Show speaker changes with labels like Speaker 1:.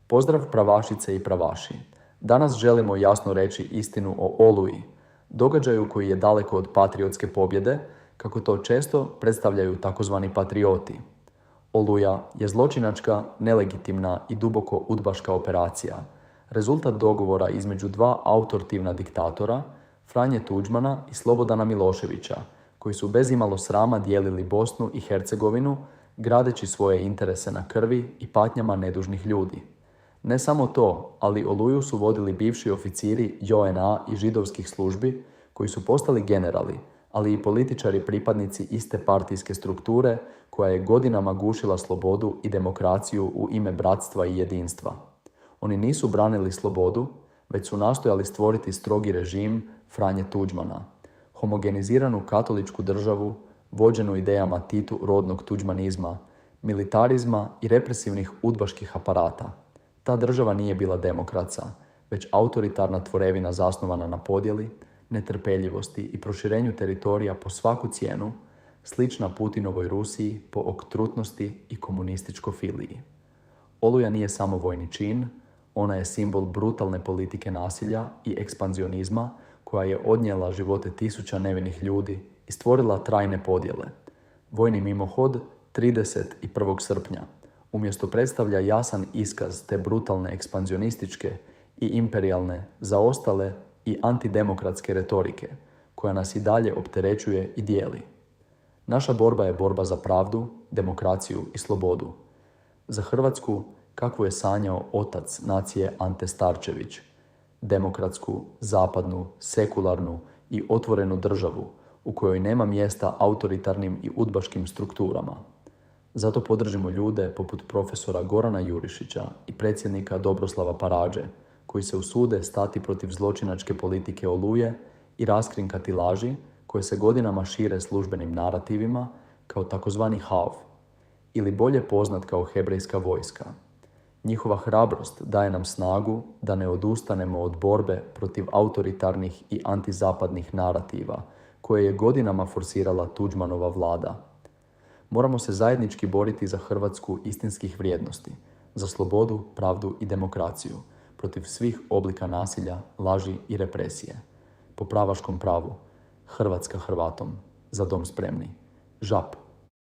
Speaker 1: Pozdrav pravašice i pravaši. Danas želimo jasno reći istinu o Oluji, događaju koji je daleko od patriotske pobjede, kako to često predstavljaju takozvani patrioti. Oluja je zločinačka, nelegitimna i duboko udbaška operacija, rezultat dogovora između dva autoritarna diktatora, Franje Tuđmana i Slobodana Miloševića, koji su bez imalo srama dijelili Bosnu i Hercegovinu, gradeći svoje interese na krvi i patnjama nedužnih ljudi. Ne samo to, ali Oluju su vodili bivši oficiri JNA i židovskih službi, koji su postali generali, ali i političari pripadnici iste partijske strukture koja je godinama gušila slobodu i demokraciju u ime bratstva i jedinstva. Oni nisu branili slobodu, već su nastojali stvoriti strogi režim Franje Tuđmana, homogeniziranu katoličku državu, vođenu idejama Titu rodnog tuđmanizma, militarizma i represivnih udbaških aparata. Ta država nije bila demokratska, već autoritarna tvorevina zasnovana na podjeli, netrpeljivosti i proširenju teritorija po svaku cijenu, slična Putinovoj Rusiji po okrutnosti i komunističko-filiji. Oluja nije samo vojni čin, ona je simbol brutalne politike nasilja i ekspanzionizma koja je odnijela živote tisuća nevinih ljudi i stvorila trajne podjele. Vojni mimohod 31. srpnja umjesto predstavlja jasan iskaz te brutalne ekspanzionističke i imperijalne, zaostale i antidemokratske retorike, koja nas i dalje opterećuje i dijeli. Naša borba je borba za pravdu, demokraciju i slobodu. Za Hrvatsku, kakvu je sanjao otac nacije Ante Starčević, demokratsku, zapadnu, sekularnu i otvorenu državu u kojoj nema mjesta autoritarnim i udbaškim strukturama. Zato podržimo ljude poput profesora Gorana Jurišića i predsjednika Dobroslava Parađe, koji se usude stati protiv zločinačke politike Oluje i raskrinkati laži koje se godinama šire službenim narativima kao takozvani HAV, ili bolje poznat kao hebrejska vojska. Njihova hrabrost daje nam snagu da ne odustanemo od borbe protiv autoritarnih i antizapadnih narativa koje je godinama forsirala Tuđmanova vlada. Moramo se zajednički boriti za Hrvatsku istinskih vrijednosti, za slobodu, pravdu i demokraciju, protiv svih oblika nasilja, laži i represije. Po pravaškom pravu, Hrvatska Hrvatom, za dom spremni. ŽAP.